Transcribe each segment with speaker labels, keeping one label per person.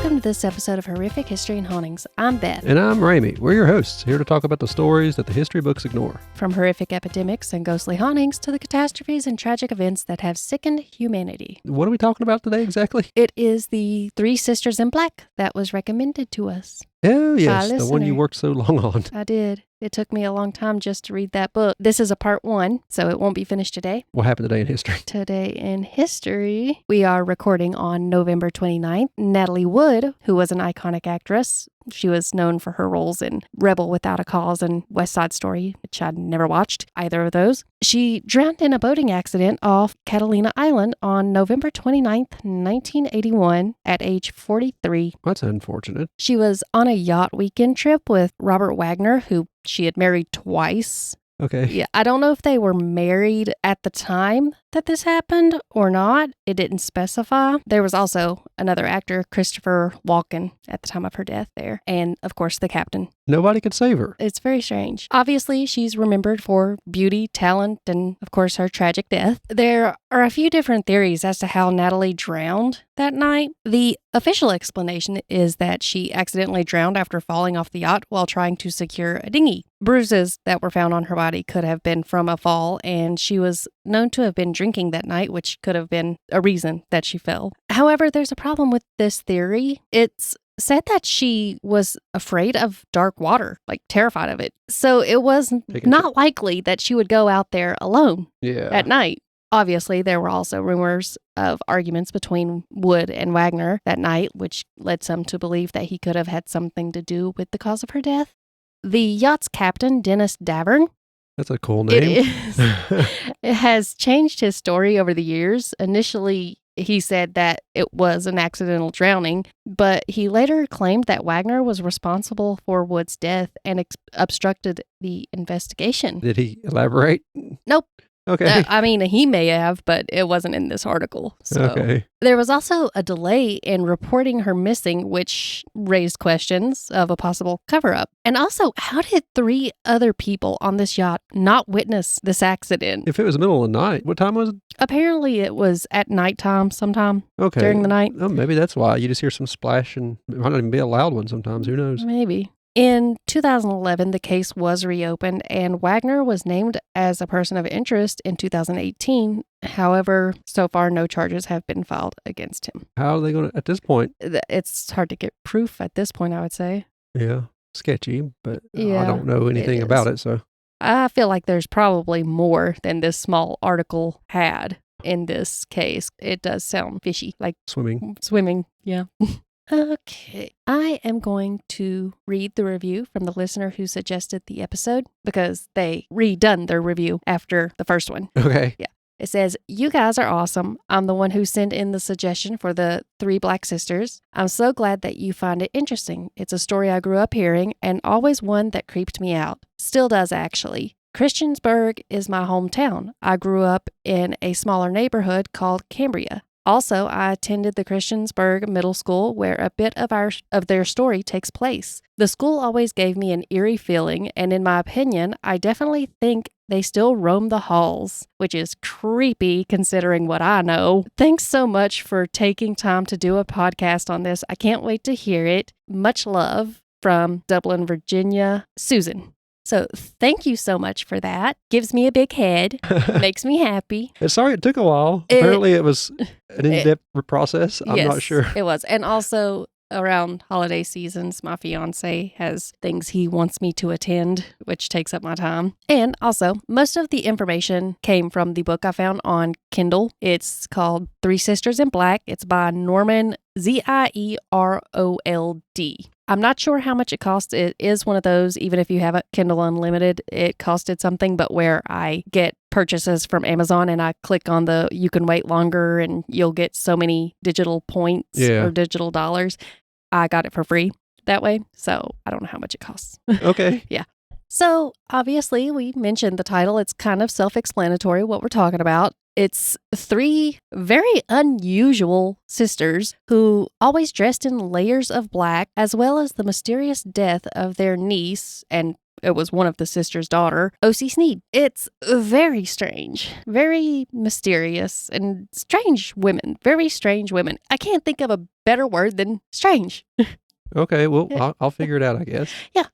Speaker 1: Welcome to this episode of Horrific History and Hauntings. I'm Beth.
Speaker 2: And I'm Ramey. We're your hosts, here to talk about the stories that the history books ignore.
Speaker 1: From horrific epidemics and ghostly hauntings to the catastrophes and tragic events that have sickened humanity.
Speaker 2: What are we talking about today exactly?
Speaker 1: It is the Three Sisters in Black that was recommended to us.
Speaker 2: Oh, yes, the one you worked so long on.
Speaker 1: I did. It took me a long time just to read that book. This is a part 1, so it won't be finished today.
Speaker 2: What happened today in history?
Speaker 1: Today in history, we are recording on November 29th. Natalie Wood, who was an iconic actress, she was known for her roles in Rebel Without a Cause and West Side Story, which I'd never watched either of those. She drowned in a boating accident off Catalina Island on November 29th, 1981 at age 43.
Speaker 2: That's unfortunate.
Speaker 1: She was on a yacht weekend trip with Robert Wagner, who she had married twice.
Speaker 2: Okay.
Speaker 1: Yeah, I don't know if they were married at the time that this happened or not. It didn't specify. There was also another actor, Christopher Walken, at the time of her death there. And, of course, the captain.
Speaker 2: Nobody could save her.
Speaker 1: It's very strange. Obviously, she's remembered for beauty, talent, and, of course, her tragic death. There are a few different theories as to how Natalie drowned that night. The official explanation is that she accidentally drowned after falling off the yacht while trying to secure a dinghy. Bruises that were found on her body could have been from a fall, and she was known to have been drinking that night, which could have been a reason that she fell. However, there's a problem with this theory. It's said that she was afraid of dark water, like terrified of it. So it was not likely that she would go out there alone at night. Obviously, there were also rumors of arguments between Wood and Wagner that night, which led some to believe that he could have had something to do with the cause of her death. The yacht's captain, Dennis Davern,
Speaker 2: that's a cool name.
Speaker 1: It has changed his story over the years. Initially, he said that it was an accidental drowning, but he later claimed that Wagner was responsible for Wood's death and obstructed the investigation.
Speaker 2: Did he elaborate?
Speaker 1: Nope.
Speaker 2: Okay.
Speaker 1: I mean, he may have, but it wasn't in this article. So.
Speaker 2: Okay.
Speaker 1: There was also a delay in reporting her missing, which raised questions of a possible cover-up. And also, how did 3 other people on this yacht not witness this accident?
Speaker 2: If it was the middle of the night, what time was it?
Speaker 1: Apparently, it was at nighttime sometime during the night.
Speaker 2: Oh, maybe that's why. You just hear some splash, and it might not even be a loud one sometimes. Who knows?
Speaker 1: Maybe. In 2011, the case was reopened, and Wagner was named as a person of interest in 2018. However, so far, no charges have been filed against him.
Speaker 2: How are they going to, at this point?
Speaker 1: It's hard to get proof at this point, I would say.
Speaker 2: Yeah, sketchy, but
Speaker 1: yeah,
Speaker 2: I don't know anything about it, so.
Speaker 1: I feel like there's probably more than this small article had in this case. It does sound fishy, like Swimming, yeah. Okay, I am going to read the review from the listener who suggested the episode because they redone their review after the first one.
Speaker 2: Okay.
Speaker 1: Yeah. It says, "You guys are awesome. I'm the one who sent in the suggestion for the 3 Black sisters. I'm so glad that you find it interesting. It's a story I grew up hearing and always one that creeped me out. Still does, actually. Christiansburg is my hometown. I grew up in a smaller neighborhood called Cambria. Also, I attended the Christiansburg Middle School where a bit of their story takes place. The school always gave me an eerie feeling, and in my opinion, I definitely think they still roam the halls, which is creepy considering what I know. Thanks so much for taking time to do a podcast on this. I can't wait to hear it. Much love from Dublin, Virginia, Susan." So thank you so much for that. Gives me a big head. Makes me happy.
Speaker 2: Sorry it took a while. Apparently it was an in-depth process. I'm not sure.
Speaker 1: It was. And also around holiday seasons, my fiance has things he wants me to attend, which takes up my time. And also, most of the information came from the book I found on Kindle. It's called Three Sisters in Black. It's by Norman Zierold. I'm not sure how much it costs. It is one of those, even if you have a Kindle Unlimited, it costed something, but where I get purchases from Amazon and I click on the you can wait longer and you'll get so many digital points or digital dollars. I got it for free that way. So I don't know how much it costs.
Speaker 2: Okay.
Speaker 1: Yeah. So obviously we mentioned the title. It's kind of self-explanatory what we're talking about. It's 3 very unusual sisters who always dressed in layers of black, as well as the mysterious death of their niece and it was one of the sisters' daughter, O.C. Sneed. It's very strange, very mysterious, and strange women. Very strange women. I can't think of a better word than strange.
Speaker 2: Okay, well, I'll figure it out, I guess.
Speaker 1: Yeah.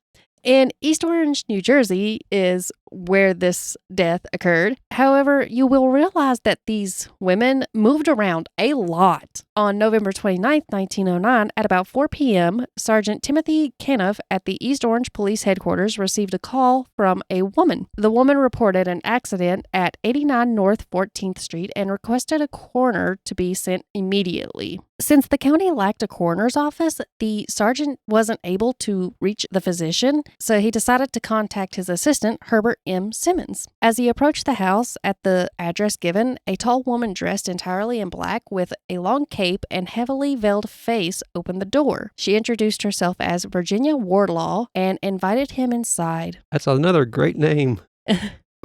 Speaker 1: And East Orange, New Jersey is where this death occurred. However, you will realize that these women moved around a lot. On November 29th, 1909, at about 4 p.m., Sergeant Timothy Caniff at the East Orange Police Headquarters received a call from a woman. The woman reported an accident at 89 North 14th Street and requested a coroner to be sent immediately. Since the county lacked a coroner's office, the sergeant wasn't able to reach the physician, so he decided to contact his assistant, Herbert M. Simmons. As he approached the house at the address given, a tall woman dressed entirely in black with a long cape and heavily veiled face opened the door. She introduced herself as Virginia Wardlaw and invited him inside.
Speaker 2: That's another great name.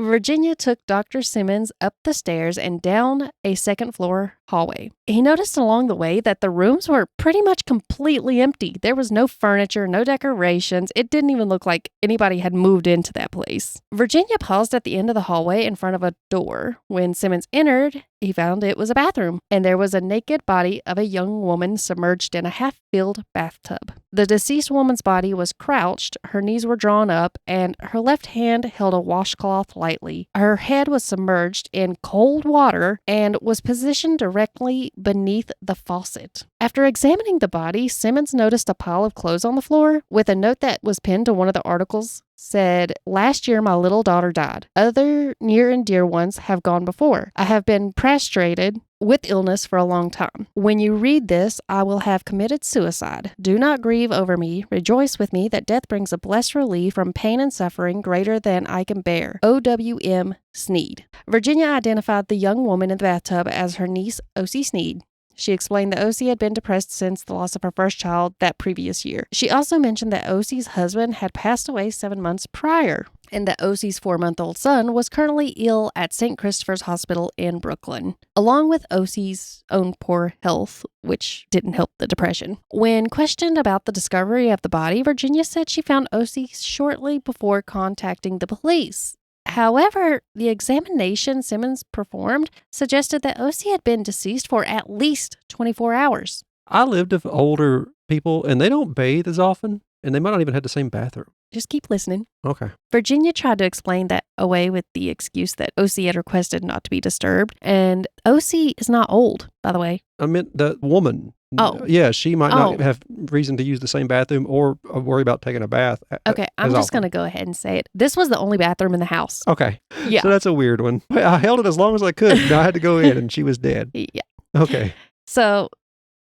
Speaker 1: Virginia took Dr. Simmons up the stairs and down a second-floor hallway. He noticed along the way that the rooms were pretty much completely empty. There was no furniture, no decorations. It didn't even look like anybody had moved into that place. Virginia paused at the end of the hallway in front of a door. When Simmons entered, he found it was a bathroom, and there was a naked body of a young woman submerged in a half-filled bathtub. The deceased woman's body was crouched, her knees were drawn up, and her left hand held a washcloth lightly. Her head was submerged in cold water and was positioned directly beneath the faucet. After examining the body, Simmons noticed a pile of clothes on the floor with a note that was pinned to one of the articles. Said, "Last year my little daughter died. Other near and dear ones have gone before. I have been prostrated with illness for a long time. When you read this, I will have committed suicide. Do not grieve over me. Rejoice with me that death brings a blessed relief from pain and suffering greater than I can bear. O.W.M. Sneed." Virginia identified the young woman in the bathtub as her niece, O.C. Sneed. She explained that O.C. had been depressed since the loss of her first child that previous year. She also mentioned that O.C.'s husband had passed away 7 months prior, and that O.C.'s 4-month-old son was currently ill at St. Christopher's Hospital in Brooklyn, along with O.C.'s own poor health, which didn't help the depression. When questioned about the discovery of the body, Virginia said she found O.C. shortly before contacting the police. However, the examination Simmons performed suggested that O.C. had been deceased for at least 24 hours.
Speaker 2: I lived with older people, and they don't bathe as often, and they might not even have the same bathroom.
Speaker 1: Just keep listening.
Speaker 2: Okay.
Speaker 1: Virginia tried to explain that away with the excuse that O.C. had requested not to be disturbed, and O.C. is not old, by the way.
Speaker 2: I meant the woman.
Speaker 1: Oh.
Speaker 2: Yeah, she might not have reason to use the same bathroom or worry about taking a bath.
Speaker 1: Okay, I'm just going to go ahead and say it. This was the only bathroom in the house.
Speaker 2: Okay.
Speaker 1: Yeah.
Speaker 2: So that's a weird one. I held it as long as I could, and I had to go in, and she was dead.
Speaker 1: Yeah.
Speaker 2: Okay.
Speaker 1: So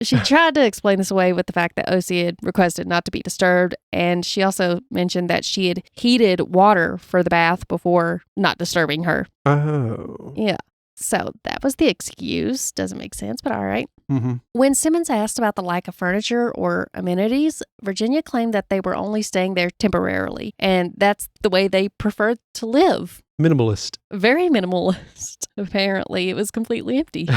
Speaker 1: she tried to explain this away with the fact that O.C. had requested not to be disturbed, and she also mentioned that she had heated water for the bath before not disturbing her.
Speaker 2: Oh.
Speaker 1: Yeah. So that was the excuse. Doesn't make sense, but all right.
Speaker 2: Mm-hmm.
Speaker 1: When Simmons asked about the lack of furniture or amenities, Virginia claimed that they were only staying there temporarily, and that's the way they preferred to live.
Speaker 2: Minimalist.
Speaker 1: Very minimalist. Apparently, it was completely empty.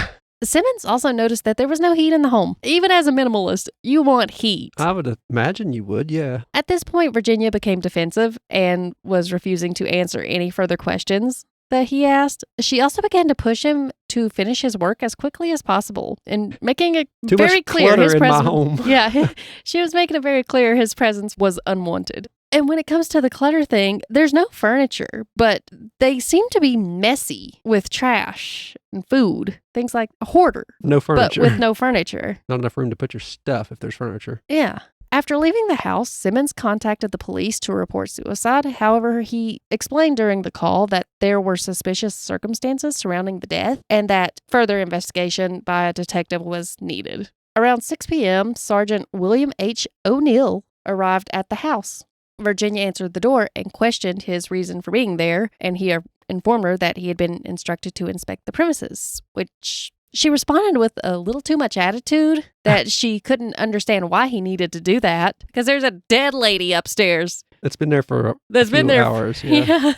Speaker 1: Simmons also noticed that there was no heat in the home. Even as a minimalist, you want heat.
Speaker 2: I would imagine you would, yeah.
Speaker 1: At this point, Virginia became defensive and was refusing to answer any further questions that he asked. She also began to push him to finish his work as quickly as possible and making it very clear his presence.
Speaker 2: My home.
Speaker 1: Yeah, she was making it very clear his presence was unwanted. And when it comes to the clutter thing, there's no furniture, but they seem to be messy with trash and food, things like a hoarder.
Speaker 2: No furniture.
Speaker 1: But with no furniture.
Speaker 2: Not enough room to put your stuff if there's furniture.
Speaker 1: Yeah. After leaving the house, Simmons contacted the police to report suicide. However, he explained during the call that there were suspicious circumstances surrounding the death and that further investigation by a detective was needed. Around 6 p.m., Sergeant William H. O'Neill arrived at the house. Virginia answered the door and questioned his reason for being there, and he informed her that he had been instructed to inspect the premises, which she responded with a little too much attitude that she couldn't understand why he needed to do that, because there's a dead lady upstairs.
Speaker 2: It's been there for a few hours. Yeah.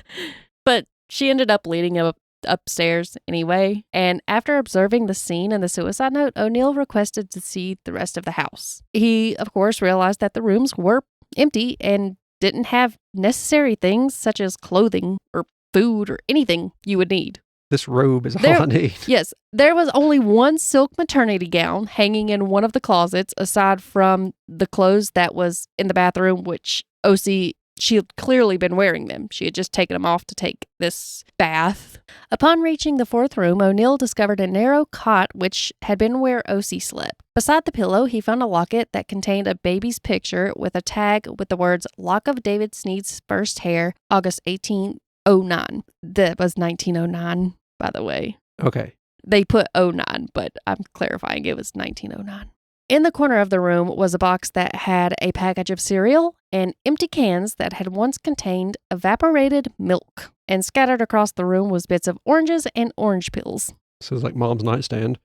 Speaker 1: But she ended up leading him upstairs anyway, and after observing the scene and the suicide note, O'Neill requested to see the rest of the house. He, of course, realized that the rooms were empty and didn't have necessary things such as clothing or food or anything you would need.
Speaker 2: This robe is all I need.
Speaker 1: Yes. There was only one silk maternity gown hanging in one of the closets, aside from the clothes that was in the bathroom, which OC, she had clearly been wearing them. She had just taken them off to take this bath. Upon reaching the fourth room, O'Neill discovered a narrow cot, which had been where OC slept. Beside the pillow, he found a locket that contained a baby's picture with a tag with the words, "Lock of David Sneed's first hair, August 1809. That was 1909, by the way.
Speaker 2: Okay.
Speaker 1: They put 09, but I'm clarifying it was 1909. In the corner of the room was a box that had a package of cereal and empty cans that had once contained evaporated milk. And scattered across the room was bits of oranges and orange peels.
Speaker 2: This is like mom's nightstand.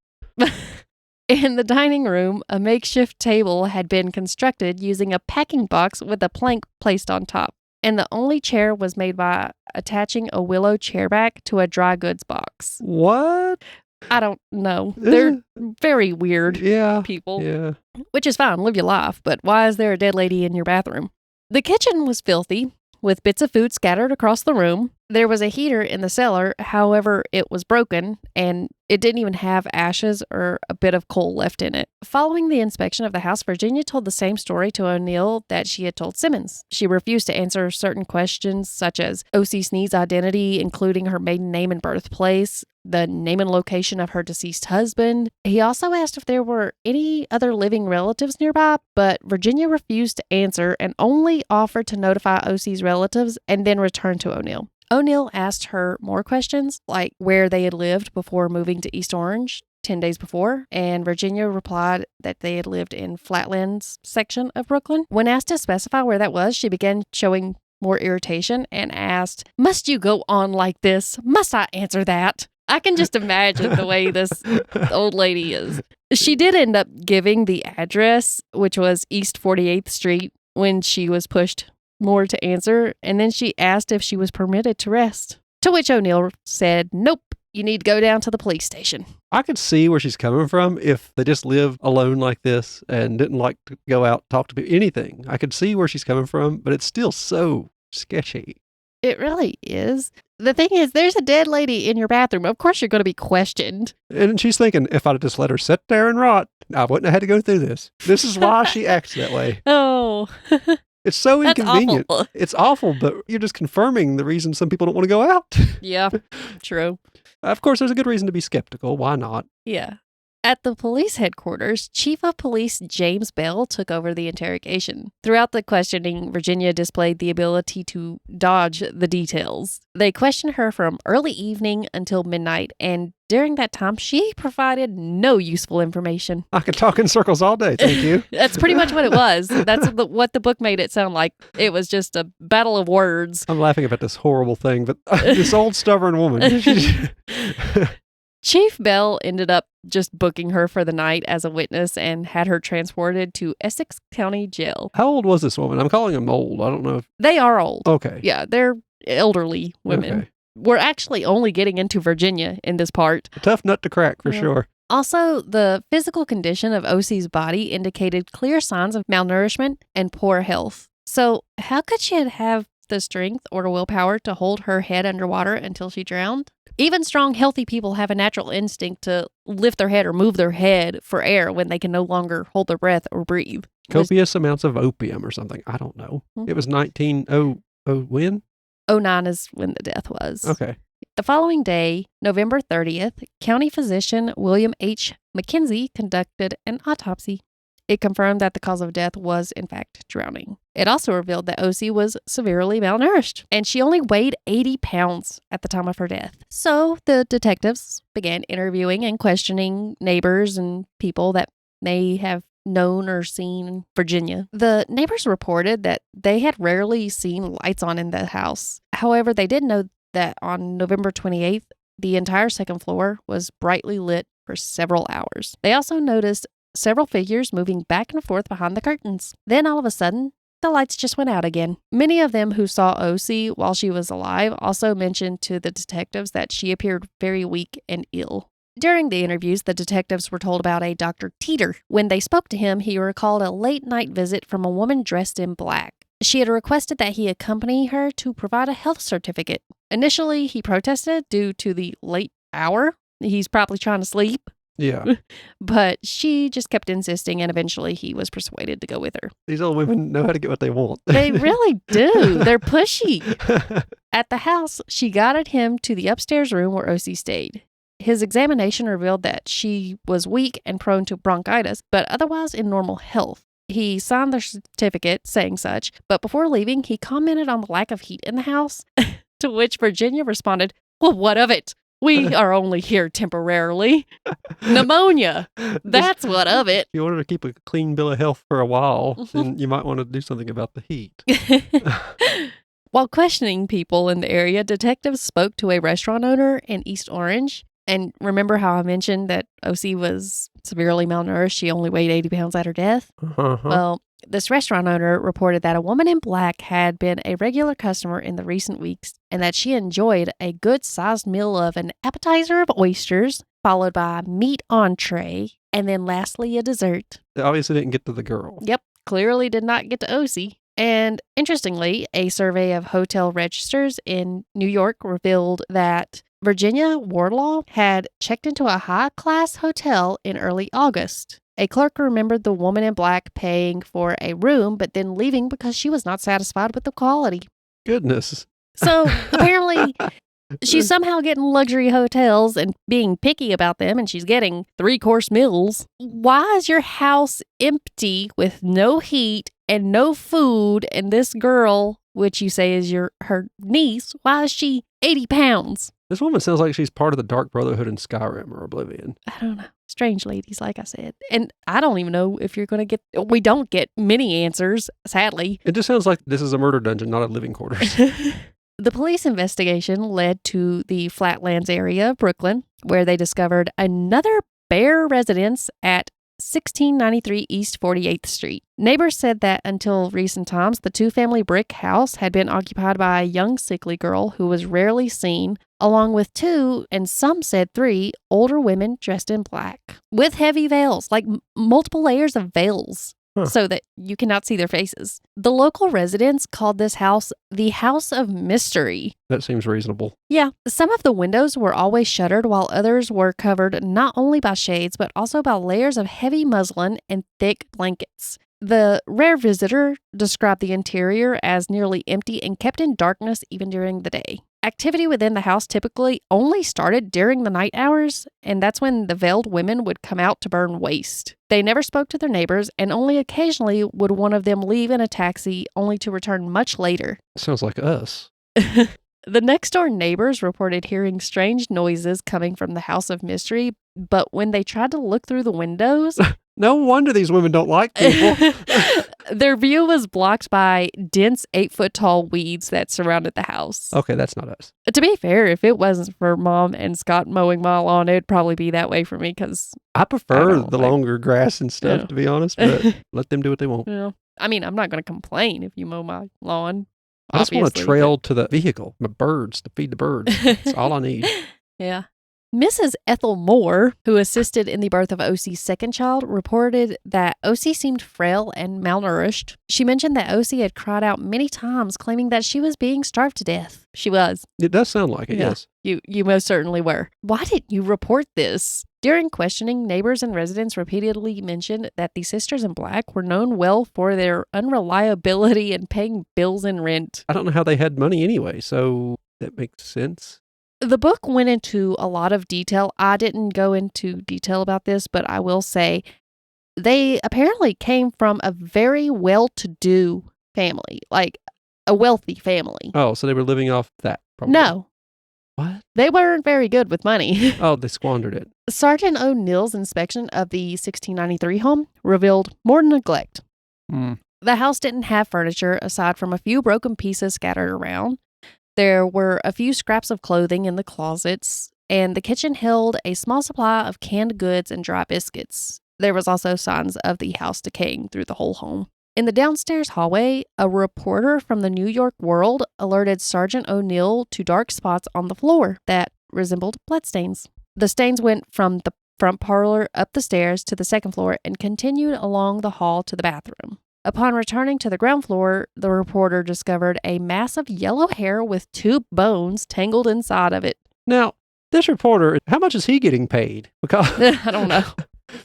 Speaker 1: In the dining room, a makeshift table had been constructed using a packing box with a plank placed on top. And the only chair was made by attaching a willow chairback to a dry goods box.
Speaker 2: What?
Speaker 1: I don't know. They're very weird people.
Speaker 2: Yeah.
Speaker 1: Which is fine. Live your life. But why is there a dead lady in your bathroom? The kitchen was filthy, with bits of food scattered across the room. There was a heater in the cellar. However, it was broken, and it didn't even have ashes or a bit of coal left in it. Following the inspection of the house, Virginia told the same story to O'Neill that she had told Simmons. She refused to answer certain questions, such as O.C. Sneed's identity, including her maiden name and birthplace, the name and location of her deceased husband. He also asked if there were any other living relatives nearby, but Virginia refused to answer and only offered to notify O.C.'s relatives and then return to O'Neill. O'Neill asked her more questions, like where they had lived before moving to East Orange 10 days before, and Virginia replied that they had lived in Flatlands section of Brooklyn. When asked to specify where that was, she began showing more irritation and asked, "Must you go on like this? Must I answer that?" I can just imagine the way this old lady is. She did end up giving the address, which was East 48th Street, when she was pushed more to answer, and then she asked if she was permitted to rest. To which O'Neill said, "Nope, you need to go down to the police station."
Speaker 2: I could see where she's coming from if they just lived alone like this and didn't like to go out, talk to people, anything. I could see where she's coming from, but it's still so sketchy.
Speaker 1: It really is. The thing is, there's a dead lady in your bathroom. Of course you're going to be questioned.
Speaker 2: And she's thinking, if I'd just let her sit there and rot, I wouldn't have had to go through this. This is why she acts that way.
Speaker 1: Oh.
Speaker 2: It's so
Speaker 1: That's
Speaker 2: inconvenient.
Speaker 1: awful.
Speaker 2: It's awful, but you're just confirming the reason some people don't want to go out.
Speaker 1: Yeah, true.
Speaker 2: Of course, there's a good reason to be skeptical. Why not?
Speaker 1: Yeah. At the police headquarters, Chief of Police James Bell took over the interrogation. Throughout the questioning, Virginia displayed the ability to dodge the details. They questioned her from early evening until midnight, and during that time, she provided no useful information.
Speaker 2: I could talk in circles all day, thank you.
Speaker 1: That's pretty much what it was. That's what the book made it sound like. It was just a battle of words.
Speaker 2: I'm laughing about this horrible thing, but this old stubborn woman.
Speaker 1: Chief Bell ended up just booking her for the night as a witness and had her transported to Essex County Jail.
Speaker 2: How old was this woman? I'm calling them old. I don't know if...
Speaker 1: They are old.
Speaker 2: Okay.
Speaker 1: Yeah, they're elderly women.
Speaker 2: Okay.
Speaker 1: We're actually only getting into Virginia in this part.
Speaker 2: A tough nut to crack, for sure.
Speaker 1: Also, the physical condition of OC's body indicated clear signs of malnourishment and poor health. So how could she have the strength or willpower to hold her head underwater until she drowned? Even strong, healthy people have a natural instinct to lift their head or move their head for air when they can no longer hold their breath or breathe.
Speaker 2: Copious amounts of opium or something. I don't know. It was 1900 when?
Speaker 1: 09 is when the death was.
Speaker 2: Okay.
Speaker 1: The following day, November 30th, county physician William H. McKenzie conducted an autopsy. It confirmed that the cause of death was, in fact, drowning. It also revealed that OC was severely malnourished, and she only weighed 80 pounds at the time of her death. So the detectives began interviewing and questioning neighbors and people that may have known or seen Virginia. The neighbors reported that they had rarely seen lights on in the house. However, they did know that on November 28th, the entire second floor was brightly lit for several hours. They also noticed several figures moving back and forth behind the curtains. Then all of a sudden, the lights just went out again. Many of them who saw OC while she was alive also mentioned to the detectives that she appeared very weak and ill. During the interviews, the detectives were told about a Dr. Teeter. When they spoke to him, he recalled a late-night visit from a woman dressed in black. She had requested that he accompany her to provide a health certificate. Initially, he protested due to the late hour. He's probably trying to sleep.
Speaker 2: Yeah.
Speaker 1: But she just kept insisting, and eventually he was persuaded to go with her.
Speaker 2: These old women know how to get what they want.
Speaker 1: They really do. They're pushy. At the house, she guided him to the upstairs room where OC stayed. His examination revealed that she was weak and prone to bronchitis, but otherwise in normal health. He signed the certificate saying such, but before leaving, he commented on the lack of heat in the house, to which Virginia responded, "Well, what of it? We are only here temporarily. Pneumonia. That's what of it."
Speaker 2: If you wanted to keep a clean bill of health for a while, then you might want to do something about the heat.
Speaker 1: While questioning people in the area, detectives spoke to a restaurant owner in East Orange. And remember how I mentioned that OC was severely malnourished? She only weighed 80 pounds at her death?
Speaker 2: Uh-huh.
Speaker 1: Well, this restaurant owner reported that a woman in black had been a regular customer in the recent weeks and that she enjoyed a good-sized meal of an appetizer of oysters, followed by a meat entree, and then lastly a dessert.
Speaker 2: They obviously didn't get to the girl.
Speaker 1: Yep, clearly did not get to OC. And interestingly, a survey of hotel registers in New York revealed that Virginia Wardlaw had checked into a high-class hotel in early August. A clerk remembered the woman in black paying for a room, but then leaving because she was not satisfied with the quality.
Speaker 2: Goodness.
Speaker 1: So apparently, she's somehow getting luxury hotels and being picky about them, and she's getting 3-course meals. Why is your house empty with no heat and no food, and this girl, which you say is her niece, why is she 80 pounds?
Speaker 2: This woman sounds like she's part of the Dark Brotherhood in Skyrim or Oblivion.
Speaker 1: I don't know. Strange ladies, like I said. And I don't even know if you're going to we don't get many answers, sadly.
Speaker 2: It just sounds like this is a murder dungeon, not a living quarters.
Speaker 1: The police investigation led to the Flatlands area of Brooklyn, where they discovered another bare residence at 1693 East 48th Street. Neighbors said that until recent times, the 2-family brick house had been occupied by a young sickly girl who was rarely seen, along with 2, and some said 3, older women dressed in black with heavy veils, like multiple layers of veils. So that you cannot see their faces. The local residents called this house the House of Mystery.
Speaker 2: That seems reasonable.
Speaker 1: Yeah. Some of the windows were always shuttered, while others were covered not only by shades, but also by layers of heavy muslin and thick blankets. The rare visitor described the interior as nearly empty and kept in darkness even during the day. Activity within the house typically only started during the night hours, and that's when the veiled women would come out to burn waste. They never spoke to their neighbors, and only occasionally would one of them leave in a taxi, only to return much later.
Speaker 2: Sounds like us.
Speaker 1: The next-door neighbors reported hearing strange noises coming from the House of Mystery, but when they tried to look through the windows...
Speaker 2: No wonder these women don't like people.
Speaker 1: Their view was blocked by dense 8-foot-tall weeds that surrounded the house.
Speaker 2: Okay, that's not us.
Speaker 1: To be fair, if it wasn't for Mom and Scott mowing my lawn, it would probably be that way for me because...
Speaker 2: I prefer the longer grass and stuff, to be honest, but let them do what they want.
Speaker 1: Yeah. I mean, I'm not going to complain if you mow my lawn.
Speaker 2: I just want a trail to the vehicle, my birds, to feed the birds. That's all I need.
Speaker 1: Yeah. Mrs. Ethel Moore, who assisted in the birth of OC's second child, reported that OC seemed frail and malnourished. She mentioned that OC had cried out many times, claiming that she was being starved to death. She was.
Speaker 2: It does sound like it, yes.
Speaker 1: You most certainly were. Why didn't you report this? During questioning, neighbors and residents repeatedly mentioned that the sisters in black were known well for their unreliability in paying bills and rent.
Speaker 2: I don't know how they had money anyway, so that makes sense.
Speaker 1: The book went into a lot of detail. I didn't go into detail about this, but I will say they apparently came from a very well-to-do family, like a wealthy family.
Speaker 2: Oh, so they were living off that? Probably.
Speaker 1: No.
Speaker 2: What?
Speaker 1: They weren't very good with money.
Speaker 2: Oh, they squandered it.
Speaker 1: Sergeant O'Neill's inspection of the 1693 home revealed more neglect. The house didn't have furniture aside from a few broken pieces scattered around. There were a few scraps of clothing in the closets, and the kitchen held a small supply of canned goods and dry biscuits. There was also signs of the house decaying through the whole home. In the downstairs hallway, a reporter from the New York World alerted Sergeant O'Neill to dark spots on the floor that resembled bloodstains. The stains went from the front parlor up the stairs to the second floor and continued along the hall to the bathroom. Upon returning to the ground floor, the reporter discovered a mass of yellow hair with 2 bones tangled inside of it.
Speaker 2: Now, this reporter, how much is he getting paid? Because
Speaker 1: I don't know.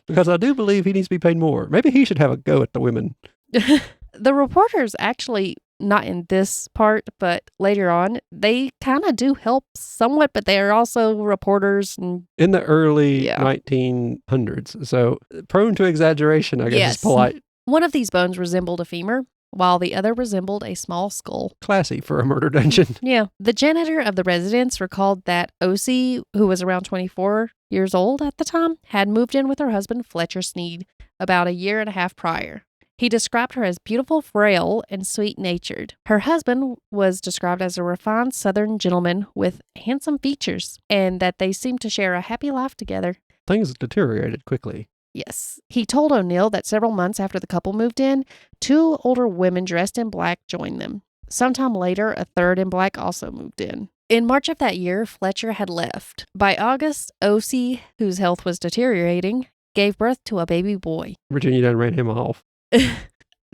Speaker 2: because I do believe he needs to be paid more. Maybe he should have a go at the women.
Speaker 1: The reporters actually, not in this part, but later on, they kind of do help somewhat, but they are also reporters. And
Speaker 2: in the early 1900s. So prone to exaggeration, I guess is polite.
Speaker 1: One of these bones resembled a femur, while the other resembled a small skull.
Speaker 2: Classy for a murder dungeon.
Speaker 1: Yeah. The janitor of the residence recalled that O.C., who was around 24 years old at the time, had moved in with her husband, Fletcher Sneed, about a year and a half prior. He described her as beautiful, frail, and sweet-natured. Her husband was described as a refined Southern gentleman with handsome features, and that they seemed to share a happy life together.
Speaker 2: Things deteriorated quickly.
Speaker 1: Yes. He told O'Neill that several months after the couple moved in, 2 older women dressed in black joined them. Sometime later, a third in black also moved in. In March of that year, Fletcher had left. By August, O.C., whose health was deteriorating, gave birth to a baby boy.
Speaker 2: Virginia done ran him off.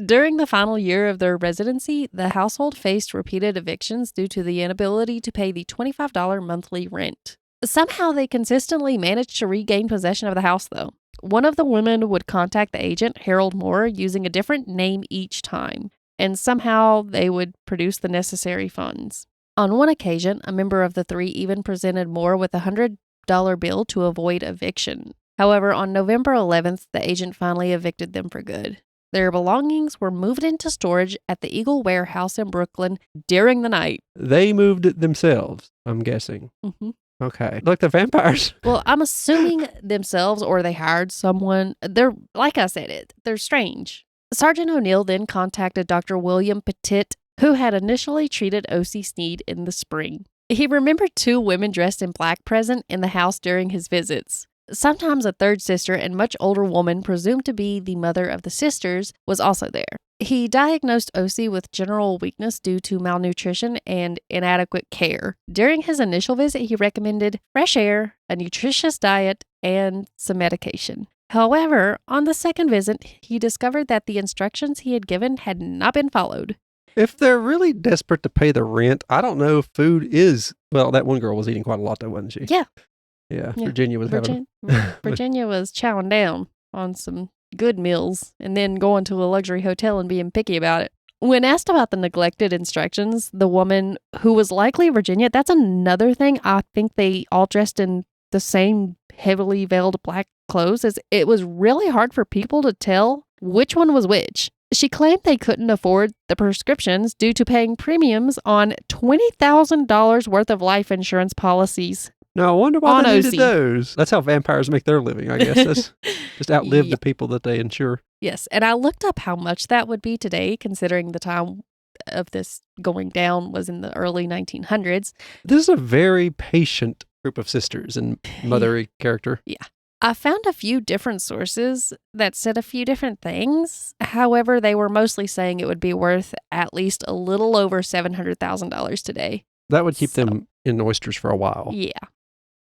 Speaker 1: During the final year of their residency, the household faced repeated evictions due to the inability to pay the $25 monthly rent. Somehow they consistently managed to regain possession of the house, though. One of the women would contact the agent, Harold Moore, using a different name each time, and somehow they would produce the necessary funds. On one occasion, a member of the 3 even presented Moore with a $100 bill to avoid eviction. However, on November 11th, the agent finally evicted them for good. Their belongings were moved into storage at the Eagle Warehouse in Brooklyn during the night.
Speaker 2: They moved it themselves, I'm guessing.
Speaker 1: Mm-hmm.
Speaker 2: Okay. Like the vampires.
Speaker 1: Well, I'm assuming themselves or they hired someone. They're, like I said, they're strange. Sergeant O'Neill then contacted Dr. William Petit, who had initially treated O.C. Sneed in the spring. He remembered 2 women dressed in black present in the house during his visits. Sometimes a third sister and much older woman, presumed to be the mother of the sisters, was also there. He diagnosed O.C. with general weakness due to malnutrition and inadequate care. During his initial visit, he recommended fresh air, a nutritious diet, and some medication. However, on the second visit, he discovered that the instructions he had given had not been followed.
Speaker 2: If they're really desperate to pay the rent, I don't know if food is... Well, that one girl was eating quite a lot though, wasn't she?
Speaker 1: Yeah.
Speaker 2: Yeah, Virginia was having...
Speaker 1: Virginia was chowing down on some good meals and then going to a luxury hotel and being picky about it. When asked about the neglected instructions, the woman, who was likely Virginia, that's another thing. I think they all dressed in the same heavily veiled black clothes. As it was really hard for people to tell which one was which. She claimed they couldn't afford the prescriptions due to paying premiums on $20,000 worth of life insurance policies.
Speaker 2: No, I wonder why they needed
Speaker 1: OC.
Speaker 2: those. That's how vampires make their living, I guess. That's just outlive the people that they insure.
Speaker 1: Yes, and I looked up how much that would be today, considering the time of this going down was in the early 1900s.
Speaker 2: This is a very patient group of sisters and mothery character.
Speaker 1: Yeah. I found a few different sources that said a few different things. However, they were mostly saying it would be worth at least a little over $700,000 today.
Speaker 2: That would keep them in oysters for a while.
Speaker 1: Yeah.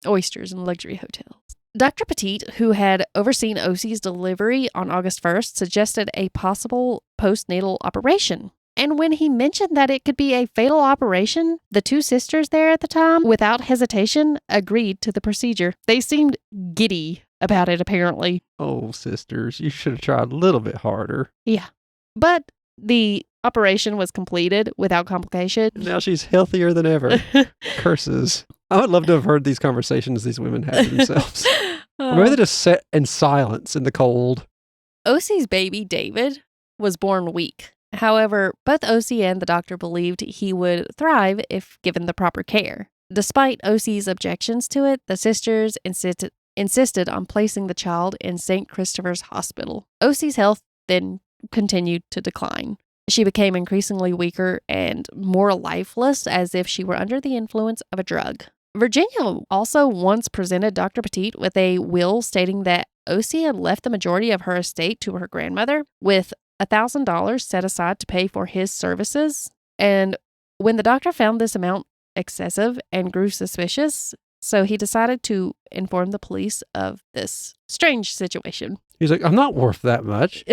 Speaker 1: Oysters and luxury hotels. Dr. Petit, who had overseen O.C.'s delivery on August 1st, suggested a possible postnatal operation. And when he mentioned that it could be a fatal operation, the 2 sisters there at the time, without hesitation, agreed to the procedure. They seemed giddy about it, apparently.
Speaker 2: Oh, sisters, you should have tried a little bit harder.
Speaker 1: Yeah. But the operation was completed without complication.
Speaker 2: Now she's healthier than ever. Curses. I would love to have heard these conversations these women had themselves. Or maybe they just sat in silence in the cold.
Speaker 1: O.C.'s baby, David, was born weak. However, both O.C. and the doctor believed he would thrive if given the proper care. Despite O.C.'s objections to it, the sisters insisted on placing the child in St. Christopher's Hospital. O.C.'s health then continued to decline. She became increasingly weaker and more lifeless, as if she were under the influence of a drug. Virginia also once presented Dr. Petit with a will stating that O.C. had left the majority of her estate to her grandmother, with $1,000 set aside to pay for his services. And when the doctor found this amount excessive and grew suspicious, so he decided to inform the police of this strange situation.
Speaker 2: He's like, I'm not worth that much.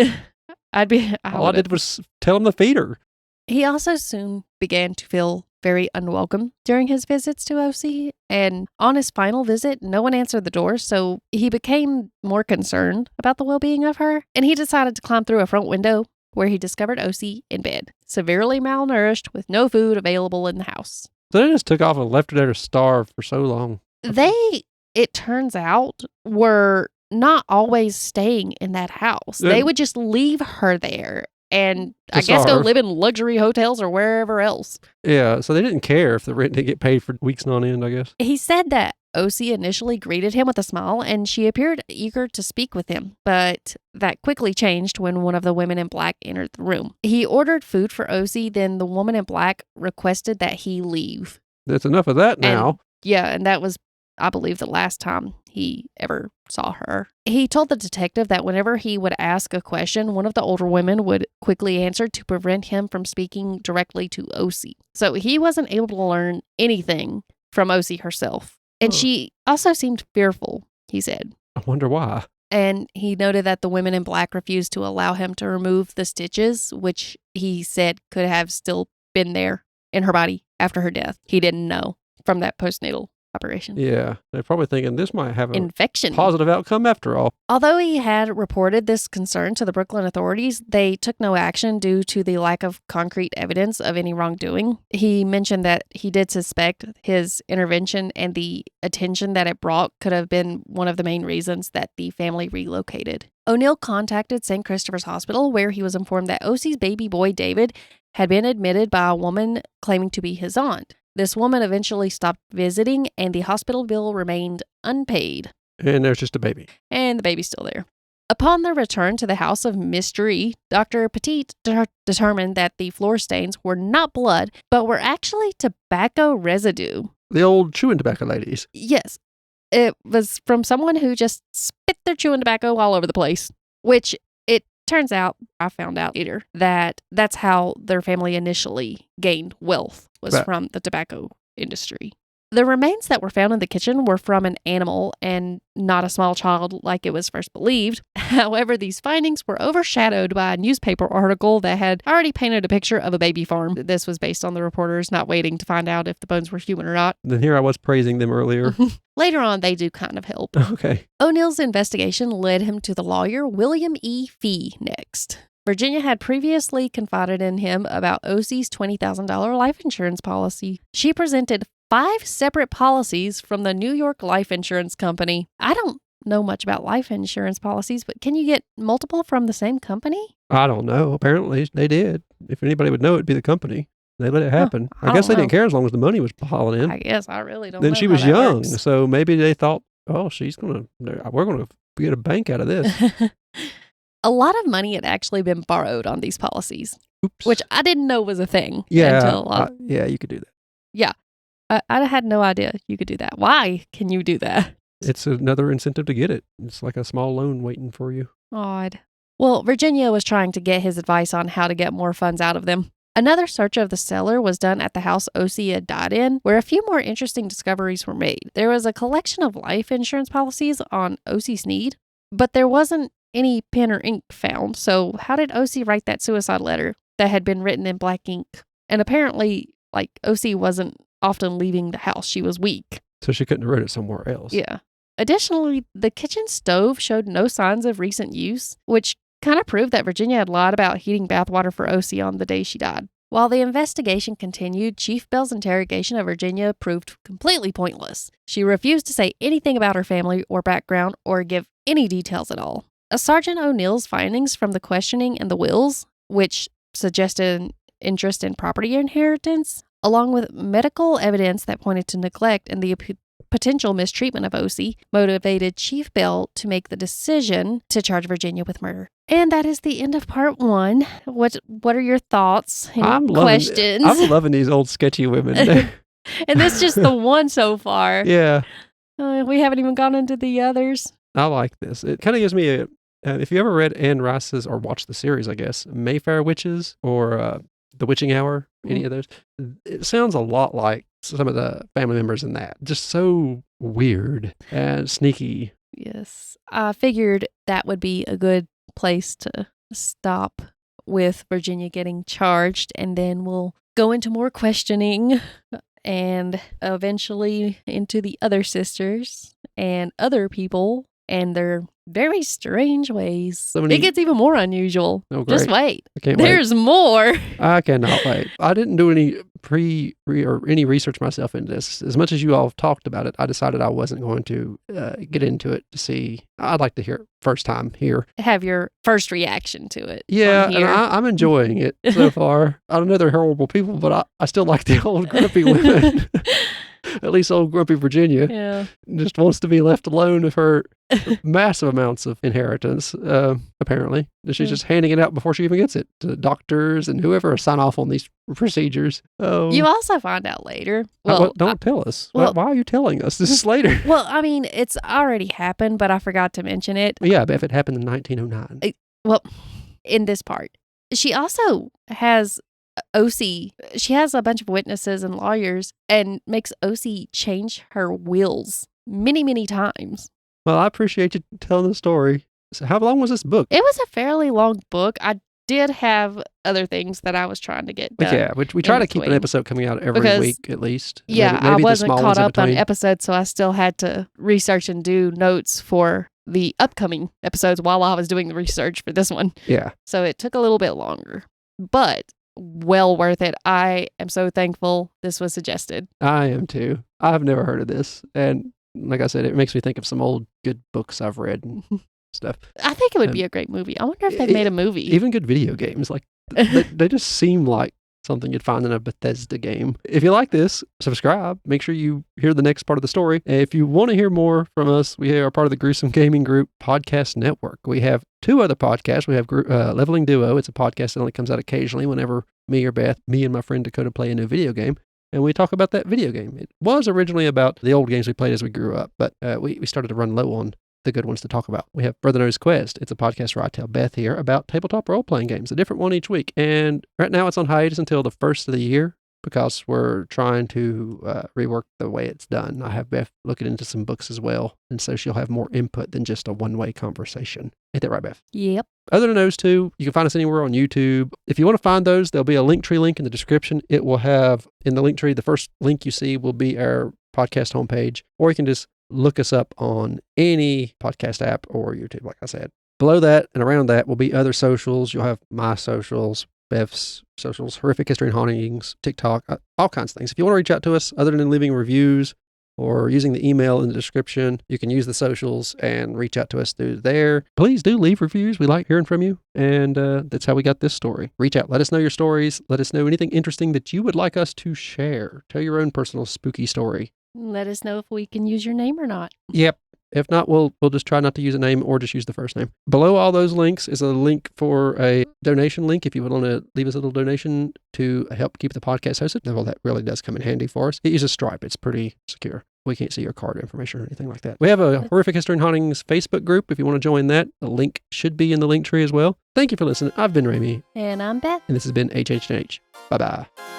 Speaker 2: All I did was tell him to feed her.
Speaker 1: He also soon began to feel very unwelcome during his visits to OC, and on his final visit, no one answered the door, so he became more concerned about the well-being of her, and he decided to climb through a front window where he discovered OC in bed, severely malnourished with no food available in the house.
Speaker 2: So they just took off and left her there to starve for so long.
Speaker 1: They, it turns out, were not always staying in that house. They would just leave her there and I guess go live in luxury hotels or wherever else.
Speaker 2: Yeah, so they didn't care if the rent didn't get paid for weeks on end, I guess.
Speaker 1: He said that OC initially greeted him with a smile and she appeared eager to speak with him, but that quickly changed when one of the women in black entered the room. He ordered food for OC, then the woman in black requested that he leave.
Speaker 2: That's enough of that now.
Speaker 1: And that was, I believe, the last time he ever saw her. He told the detective that whenever he would ask a question, one of the older women would quickly answer to prevent him from speaking directly to OC. So he wasn't able to learn anything from OC herself. And she also seemed fearful, he said.
Speaker 2: I wonder why.
Speaker 1: And he noted that the women in black refused to allow him to remove the stitches, which he said could have still been there in her body after her death. He didn't know from that postnatal operation.
Speaker 2: Yeah, they're probably thinking this might have an
Speaker 1: infection
Speaker 2: positive outcome after all.
Speaker 1: Although he had reported this concern to the Brooklyn authorities, they took no action due to the lack of concrete evidence of any wrongdoing. He mentioned that he did suspect his intervention and the attention that it brought could have been one of the main reasons that the family relocated. O'Neill contacted St. Christopher's Hospital, where he was informed that OC's baby boy, David, had been admitted by a woman claiming to be his aunt. This woman eventually stopped visiting, and the hospital bill remained unpaid.
Speaker 2: And there's just a baby.
Speaker 1: And the baby's still there. Upon their return to the house of mystery, Dr. Petit determined that the floor stains were not blood, but were actually tobacco residue.
Speaker 2: The old chewing tobacco ladies.
Speaker 1: Yes. It was from someone who just spit their chewing tobacco all over the place, which it turns out, I found out later, that that's how their family initially gained wealth, was from the tobacco industry. The remains that were found in the kitchen were from an animal and not a small child like it was first believed. However, these findings were overshadowed by a newspaper article that had already painted a picture of a baby farm. This was based on the reporters not waiting to find out if the bones were human or not.
Speaker 2: Then here I was praising them earlier.
Speaker 1: Later on, they do kind of help.
Speaker 2: Okay.
Speaker 1: O'Neill's investigation led him to the lawyer William E. Fee next. Virginia had previously confided in him about OC's $20,000 life insurance policy. She presented 5 separate policies from the New York Life Insurance Company. I don't know much about life insurance policies, but can you get multiple from the same company?
Speaker 2: I don't know. Apparently they did. If anybody would know, it'd be the company. They let it happen. I guess they didn't care as long as the money was piling in.
Speaker 1: I guess I really don't know.
Speaker 2: Then she was young, so maybe they thought, oh, we're going to get a bank out of this.
Speaker 1: A lot of money had actually been borrowed on these policies.
Speaker 2: Oops.
Speaker 1: Which I didn't know was a thing.
Speaker 2: Yeah.
Speaker 1: Until,
Speaker 2: yeah, you could do that.
Speaker 1: Yeah. I had no idea you could do that. Why can you do that?
Speaker 2: It's another incentive to get it. It's like a small loan waiting for you.
Speaker 1: Odd. Well, Virginia was trying to get his advice on how to get more funds out of them. Another search of the cellar was done at the house OC had died in, where a few more interesting discoveries were made. There was a collection of life insurance policies on OC Sneed, but there wasn't any pen or ink found. So how did OC write that suicide letter that had been written in black ink? And apparently, OC wasn't often leaving the house. She was weak.
Speaker 2: So she couldn't have wrote it somewhere else.
Speaker 1: Yeah. Additionally, the kitchen stove showed no signs of recent use, which kind of proved that Virginia had lied about heating bathwater for OC on the day she died. While the investigation continued, Chief Bell's interrogation of Virginia proved completely pointless. She refused to say anything about her family or background or give any details at all. Sergeant O'Neill's findings from the questioning and the wills, which suggested an interest in property inheritance, along with medical evidence that pointed to neglect and the potential mistreatment of OC, motivated Chief Bell to make the decision to charge Virginia with murder. And that is the end of part 1. What are your thoughts and questions?
Speaker 2: I'm loving these old sketchy women.
Speaker 1: And this is just the one so far.
Speaker 2: Yeah.
Speaker 1: We haven't even gone into the others.
Speaker 2: I like this. It kind of gives me if you ever read Anne Rice's, or watched the series, I guess, Mayfair Witches or The Witching Hour, any of those, it sounds a lot like some of the family members in that. Just so weird and sneaky.
Speaker 1: Yes. I figured that would be a good place to stop with Virginia getting charged, and then we'll go into more questioning and eventually into the other sisters and other people and their very strange ways. It gets even more unusual.
Speaker 2: Oh, great.
Speaker 1: Just wait.
Speaker 2: I can't
Speaker 1: There's more.
Speaker 2: I cannot wait. I didn't do any any research myself into this. As much as you all have talked about it, I decided I wasn't going to get into it to see. I'd like to hear it first time here.
Speaker 1: Have your first reaction to it.
Speaker 2: Yeah, and I'm enjoying it so far. I know they're horrible people, but I still like the old grumpy women. At least old grumpy Virginia just wants to be left alone with her massive amounts of inheritance, apparently. She's just handing it out before she even gets it to doctors and whoever sign off on these procedures.
Speaker 1: You also find out later.
Speaker 2: Well, don't tell us. Why are you telling us? This is later.
Speaker 1: Well, I mean, it's already happened, but I forgot to mention it.
Speaker 2: Yeah, but if it happened in 1909.
Speaker 1: Well, in this part. She also has OC. She has a bunch of witnesses and lawyers and makes OC change her wills many, many times.
Speaker 2: Well, I appreciate you telling the story. So how long was this book?
Speaker 1: It was a fairly long book. I did have other things that I was trying to get done.
Speaker 2: Yeah, we try to keep an episode coming out every week at least.
Speaker 1: Yeah, maybe I wasn't caught up on episodes, so I still had to research and do notes for the upcoming episodes while I was doing the research for this one.
Speaker 2: Yeah.
Speaker 1: So it took a little bit longer, but well worth it. I am so thankful this was suggested.
Speaker 2: I am too. I've never heard of this. And like I said, it makes me think of some old good books I've read and stuff.
Speaker 1: I think it would be a great movie. I wonder if they've made a movie.
Speaker 2: Even good video games. Like they just seem like something you'd find in a Bethesda game. If you like this, subscribe. Make sure you hear the next part of the story. If you want to hear more from us, we are part of the Gruesome Gaming Group Podcast Network. We have 2 other podcasts. We have Leveling Duo. It's a podcast that only comes out occasionally whenever me and my friend Dakota play a new video game. And we talk about that video game. It was originally about the old games we played as we grew up, but we started to run low on the good ones to talk about. We have Brother Knows Quest. It's a podcast where I tell Beth here about tabletop role-playing games, a different one each week. And right now it's on hiatus until the first of the year because we're trying to rework the way it's done. I have Beth looking into some books as well, and so she'll have more input than just a one-way conversation. Ain't that right, Beth?
Speaker 1: Yep.
Speaker 2: Other than those 2, you can find us anywhere on YouTube. If you want to find those, there'll be a Linktree link in the description. It will have, in the Linktree, the first link you see will be our podcast homepage, or you can just look us up on any podcast app or YouTube, like I said. Below that and around that will be other socials. You'll have my socials, Beth's socials, Horrific History and Hauntings, TikTok, all kinds of things. If you want to reach out to us, other than leaving reviews or using the email in the description, you can use the socials and reach out to us through there. Please do leave reviews. We like hearing from you. And that's how we got this story. Reach out. Let us know your stories. Let us know anything interesting that you would like us to share. Tell your own personal spooky story.
Speaker 1: Let us know if we can use your name or not.
Speaker 2: Yep. If not, we'll just try not to use a name or just use the first name. Below all those links is a link for a donation link if you would want to leave us a little donation to help keep the podcast hosted. Well, that really does come in handy for us. It uses Stripe. It's pretty secure. We can't see your card information or anything like that. We have a Horrific History and Hauntings Facebook group if you want to join that. The link should be in the link tree as well. Thank you for listening. I've been Rami.
Speaker 1: And I'm Beth.
Speaker 2: And this has been HH&H. Bye-bye.